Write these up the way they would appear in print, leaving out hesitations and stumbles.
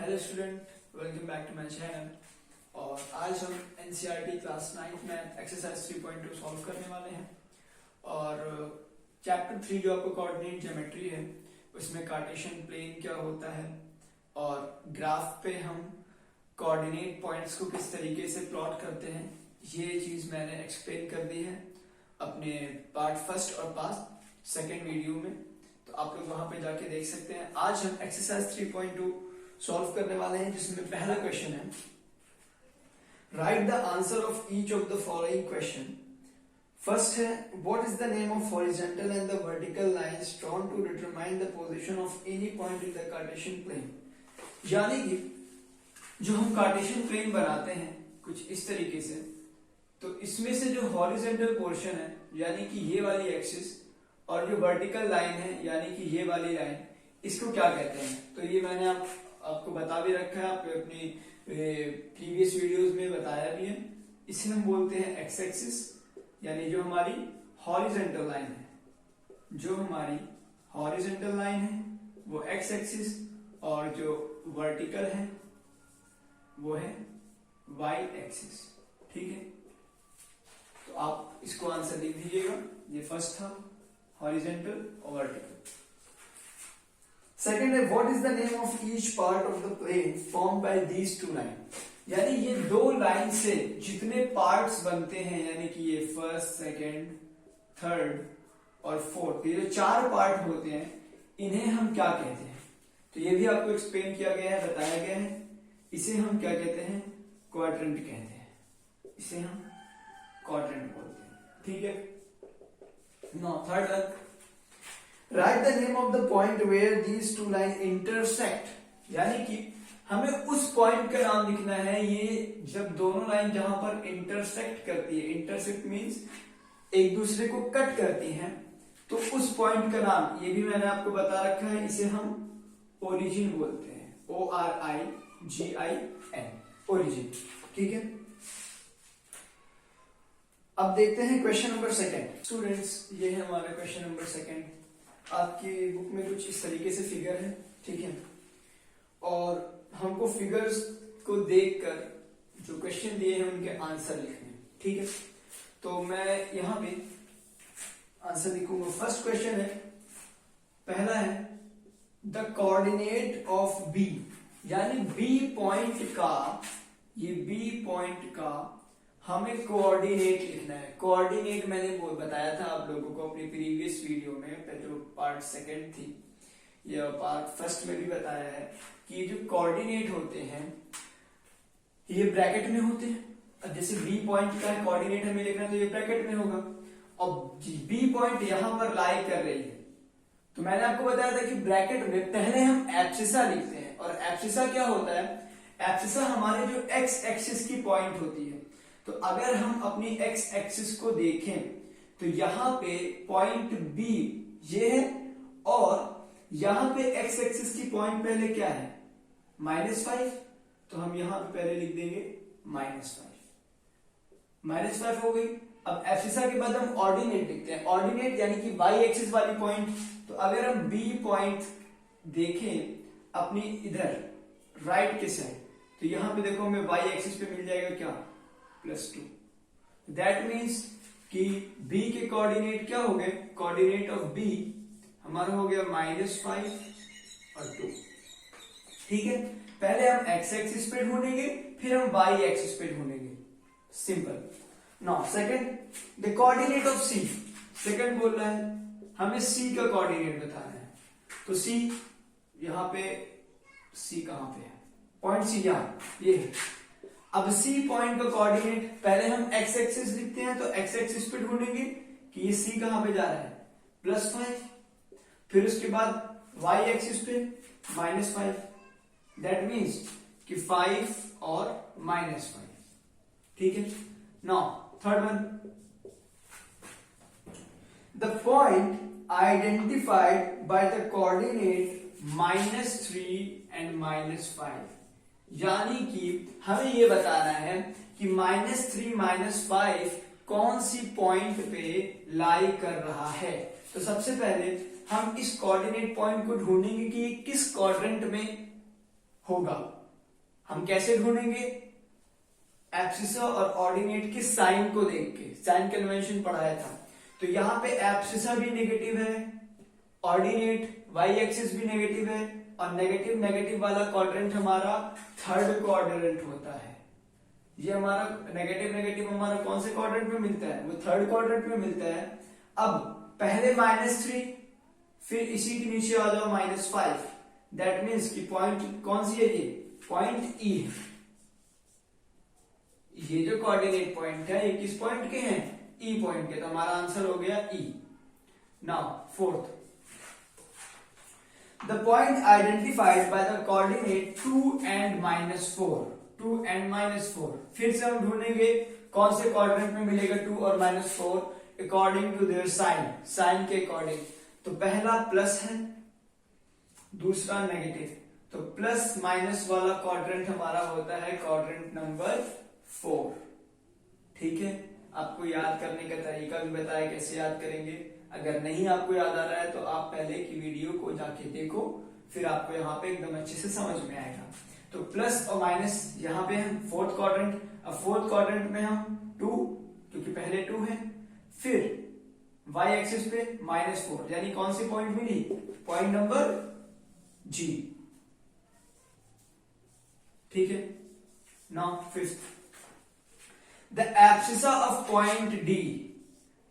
Hello student, welcome back to my channel. और आज हम NCERT class 9 math exercise 3.2 solve करने वाले हैं। और चैप्टर 3 जो आपको कोऑर्डिनेट ज्योमेट्री है उसमें कार्टेशियन प्लेन क्या होता है और ग्राफ पे हम कोऑर्डिनेट पॉइंट्स को किस तरीके से प्लॉट करते हैं, ये चीज मैंने एक्सप्लेन कर दी है अपने पार्ट फर्स्ट और पार्ट सेकेंड वीडियो में, तो आप लोग वहां पे जाके देख सकते हैं। आज हम एक्सरसाइज 3.2 सॉल्व करने वाले हैं जिसमें पहला क्वेश्चन है, write the answer of each of the following question. First है, what is the name of horizontal and the vertical lines drawn to determine the position of any point in the Cartesian plane. यानी कि जो हम Cartesian plane बनाते हैं कुछ इस तरीके से, तो इसमें से जो हॉरिजॉन्टल पोर्शन है यानी कि ये वाली एक्सिस और जो वर्टिकल लाइन है यानी कि ये वाली लाइन, इसको क्या कहते हैं। तो ये मैंने आपको बता भी रखा है, आपको अपनी प्रीवियस वीडियोस में बताया भी है। इसे हम बोलते हैं एक्स एक्सिस, यानी जो हमारी हॉरिजॉन्टल लाइन है, जो हमारी हॉरिजॉन्टल लाइन है वो एक्स एक्सिस, और जो वर्टिकल है वो है वाई एक्सिस। ठीक है, तो आप इसको आंसर लिख दीजिएगा। ये फर्स्ट था, हॉरिजॉन्टल और वर्टिकल। सेकेंड है, what is the name of each part of the plane form by these two line. यानी ये दो लाइन से जितने पार्ट्स बनते हैं, यानी कि ये फर्स्ट, सेकेंड, थर्ड और फोर्थ, ये जो चार पार्ट होते हैं इन्हें हम क्या कहते हैं। तो ये भी आपको एक्सप्लेन किया गया है, बताया गया है। इसे हम क्या कहते हैं, क्वाड्रेंट कहते हैं, इसे हम क्वाड्रेंट बोलते हैं। ठीक है, no third one, right the name of the point where these two line intersect. यानी कि हमें उस पॉइंट का नाम लिखना है, ये जब दोनों लाइन जहां पर इंटरसेक्ट करती है, इंटरसेक्ट मींस एक दूसरे को कट करती हैं, तो उस पॉइंट का नाम ये भी मैंने आपको बता रखा है, इसे हम ओरिजिन बोलते हैं, ORIGIN, ओरिजिन। ठीक है, अब देखते हैं क्वेश्चन नंबर सेकेंड। स्टूडेंट्स, ये है हमारा क्वेश्चन नंबर सेकेंड। आपकी बुक में कुछ इस तरीके से फिगर है, ठीक है, और हमको फिगर्स को देखकर जो क्वेश्चन दिए हैं उनके आंसर लिखने। ठीक है, तो मैं यहां पे आंसर लिखूंगा। फर्स्ट क्वेश्चन है, पहला है द कोऑर्डिनेट ऑफ बी, यानी बी पॉइंट का, ये बी पॉइंट का हमें कोऑर्डिनेट लिखना है। कोऑर्डिनेट मैंने वो बताया था आप लोगों को अपनी प्रीवियस वीडियो में, जो पार्ट सेकंड थी या पार्ट फर्स्ट में भी बताया है कि जो कोऑर्डिनेट होते हैं ये ब्रैकेट में होते हैं। अब जैसे बी पॉइंट का कोऑर्डिनेट हमें लिखना है तो ये ब्रैकेट में होगा, और बी पॉइंट यहां पर लाई कर रही है, तो मैंने आपको बताया था कि ब्रैकेट में पहले हम एब्सिसा लिखते हैं। और एब्सिसा क्या होता है, एब्सिसा हमारे जो एक्स एक्सिस की पॉइंट होती है। तो अगर हम अपनी एक्स एक्सिस को देखें तो यहां पे पॉइंट बी ये है, और यहां पे एक्स एक्सिस की पॉइंट पहले क्या है, -5, तो हम यहां पे पहले लिख देंगे -5 हो गई। अब एब्सिसा के बाद हम ऑर्डिनेट लिखते हैं, ऑर्डिनेट यानी कि वाई एक्सिस वाली पॉइंट। तो अगर हम बी पॉइंट देखें अपनी इधर राइट के साइड, तो यहां पे देखो हमें वाई एक्सिस पे मिल जाएगा क्या, +2। दैट मीन्स कि b के कोऑर्डिनेट क्या हो गए, कोऑर्डिनेट ऑफ b हमारा हो गया -5 और 2। ठीक है, पहले हम x एक्सिस पे ढूंढेंगे, फिर हम y एक्सिस पे ढूंढेंगे, simple. Now second, the coordinate of c। Second बोल रहा है हमें c का कोऑर्डिनेट बताना है, तो c यहां पे, c कहां पे है, पॉइंट c यहां ये है। अब C पॉइंट का कोऑर्डिनेट पहले हम x एक्सिस लिखते हैं, तो x एक्सिस पे ढूंढेंगे कि ये C कहां पे जा रहा है, +5, फिर उसके बाद y एक्सिस पे -5, दैट मीन्स कि 5 और -5। ठीक है, now third one, the point identified by the coordinate -3 and -5। यानी कि हमें ये बताना है कि -3 -5 कौन सी पॉइंट पे लाई कर रहा है। तो सबसे पहले हम इस कोऑर्डिनेट पॉइंट को ढूंढेंगे कि किस क्वाड्रेंट में होगा। हम कैसे ढूंढेंगे? एब्सिसा और ऑर्डिनेट के साइन को देख के, साइन कन्वेंशन पढ़ाया था। तो यहाँ पे एब्सिसा भी नेगेटिव है, ऑर्डिनेट वाई एक्सिस भी नेगेटिव है, और नेगेटिव नेगेटिव वाला क्वाड्रेंट हमारा थर्ड क्वाड्रेंट होता है। ये हमारा नेगेटिव नेगेटिव हमारा कौन से क्वाड्रेंट में मिलता है? वो थर्ड क्वाड्रेंट में मिलता है। अब पहले -3, फिर इसी के नीचे आ जाओ -5। दैट मीन्स कि पॉइंट कौन सी है? ये पॉइंट ई है। ये जो कोऑर्डिनेट पॉइंट है ये किस पॉइंट के हैं? ई पॉइंट के। तो हमारा आंसर हो गया ई। Now fourth, the point identified by the coordinate 2 and -4। 2 and -4 फिर से हम ढूंढेंगे कौन से क्वाड्रेंट में मिलेगा 2 और -4 according to their sign, sign के अकॉर्डिंग। तो पहला प्लस है, दूसरा नेगेटिव। तो प्लस माइनस वाला क्वाड्रेंट हमारा होता है क्वाड्रेंट नंबर 4। ठीक है, आपको याद करने का तरीका भी बताया कैसे याद करेंगे। अगर नहीं आपको याद आ रहा है तो आप पहले की वीडियो को जाके देखो, फिर आपको यहाँ पे एकदम अच्छे से समझ में आएगा। तो प्लस और माइनस यहाँ पे हम फोर्थ क्वाड्रेंट। अब फोर्थ क्वाड्रेंट में हम 2, क्योंकि पहले 2 है, फिर y एक्सिस पे -4, यानी कौन सी पॉइंट मिली? पॉइंट नंबर जी। ठीक है, now fifth, the abscissa of point D.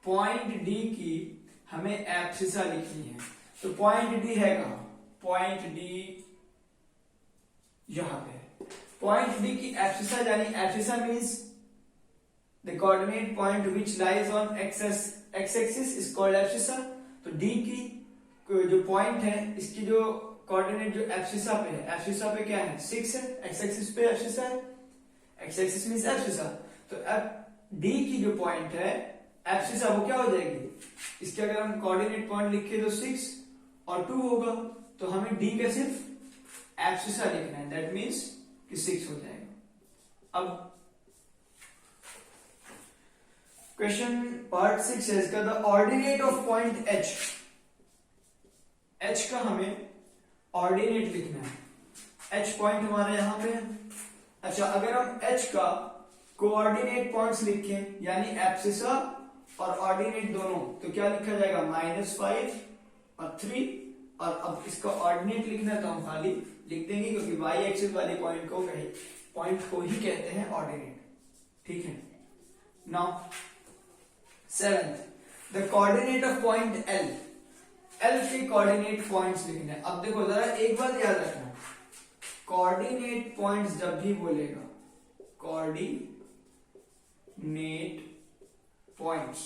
Point D की हमें एब्सिसा लिखनी है। तो पॉइंट डी है कहां? पॉइंट डी यहां पे। पॉइंट डी की एब्सिसा, यानी abscissa means the coordinate point which lies on x axis is called abscissa. तो डी की जो पॉइंट है, इसकी जो कोऑर्डिनेट जो एब्सिसा पे है, एब्सिसा पे क्या है? 6 है। एक्स एक्सिस पे एब्सिसा है, एक्स एक्सिस मींस एब्सिसा। तो अब डी की जो पॉइंट है एब्सिसा, वो क्या हो जाएगी? इसके अगर हम कोऑर्डिनेट पॉइंट लिखे तो 6 और 2 होगा। तो हमें डी का सिर्फ एब्सिसा लिखना है, दैट मीन्स कि 6 हो जाएगा। अब क्वेश्चन पार्ट 6 है इसका, the ordinate of point H. H का हमें ऑर्डिनेट लिखना है। एच पॉइंट हमारे यहां पे है। अच्छा, अगर हम एच का कोऑर्डिनेट पॉइंट्स लिखें, यानी एब्सिसा और ऑर्डिनेट दोनों, तो क्या लिखा जाएगा? -5 और 3। और अब इसका ऑर्डिनेट लिखना है तो हम खाली लिख देंगे, क्योंकि y एक्सिस वाले पॉइंट को ही कहते हैं ऑर्डिनेट। ठीक है, now seventh, the coordinate of point L. L के कोऑर्डिनेट पॉइंट्स लिखने हैं। अब देखो जरा एक बात याद रखना, कोऑर्डिनेट पॉइंट्स जब भी बोलेगा, कोऑर्डिनेट पॉइंट्स,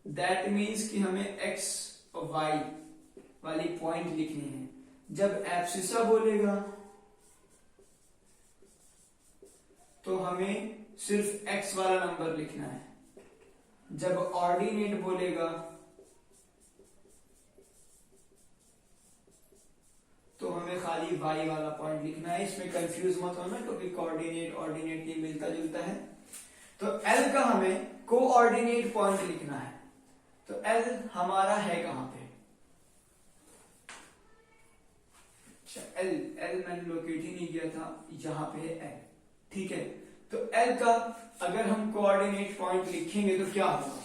दैट मीन्स कि हमें एक्स और वाई वाली पॉइंट लिखनी है। जब एब्सिसा बोलेगा तो हमें सिर्फ एक्स वाला नंबर लिखना है। जब ऑर्डिनेट बोलेगा तो हमें खाली y वाला पॉइंट लिखना है। इसमें कंफ्यूज मत होना, क्योंकि कोऑर्डिनेट ऑर्डिनेट ये मिलता जुलता है। तो L का हमें कोऑर्डिनेट पॉइंट लिखना है। तो L हमारा है कहां पे? अच्छा, L मैंने लोकेट ही नहीं किया था, यहां पे है L। ठीक है, तो L का अगर हम कोऑर्डिनेट पॉइंट लिखेंगे तो क्या होगा?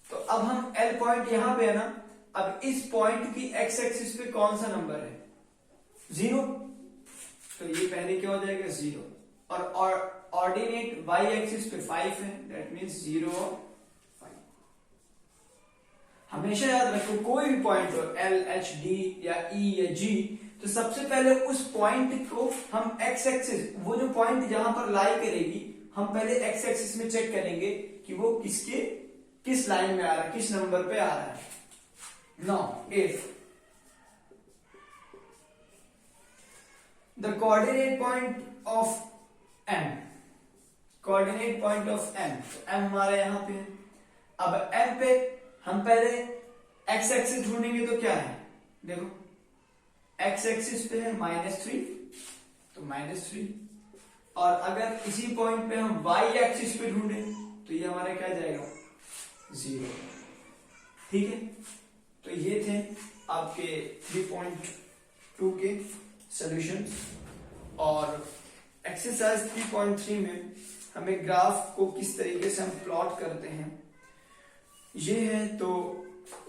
तो अब हम L पॉइंट यहां पे है ना, अब इस पॉइंट की x एक्सिस पे कौन सा नंबर है? 0। तो ये पहले क्या हो जाएगा? 0। और ऑर्डिनेट y एक्सिस पे 5 है, दैट मींस 0 और 5। हमेशा याद रखो, कोई भी पॉइंट हो, L, H, D या E या G, तो सबसे पहले उस पॉइंट को हम x एक्सिस, वो जो पॉइंट जहां पर लाई करेगी, हम पहले x एक्सिस में चेक करेंगे कि वो किस लाइन में आ रहा है, किस नंबर पे आ रहा है। Now if the coordinate point of M, coordinate point of M, तो M हमारे यहां पे है। अब M पे हम पहले x एक्सिस ढूंढेंगे तो क्या है? देखो x एक्सिस पे है -3, तो -3। और अगर इसी पॉइंट पे हम y एक्सिस पे ढूंढे तो ये हमारा क्या जाएगा? 0। ठीक है, तो ये थे आपके 3 पॉइंट 2 के सॉल्यूशंस। और एक्सरसाइज 3.3 में हमें ग्राफ को किस तरीके से हम प्लॉट करते हैं ये है, तो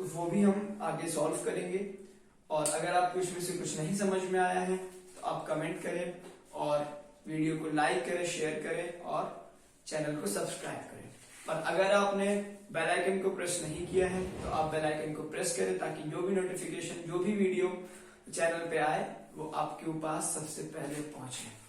वो भी हम आगे सॉल्व करेंगे। और अगर आपको इसमें से कुछ नहीं समझ में आया है तो आप कमेंट करें और वीडियो को लाइक करें, शेयर करें और चैनल को सब्सक्राइब करें। और अगर आपने बेल आइकन को प्रेस नहीं किया है तो आप बेल आइकन को प्रेस करें ताकि जो भी नोटिफिकेशन, जो भी वीडियो चैनल पे आए वो आपके पास सबसे पहले पहुंचे।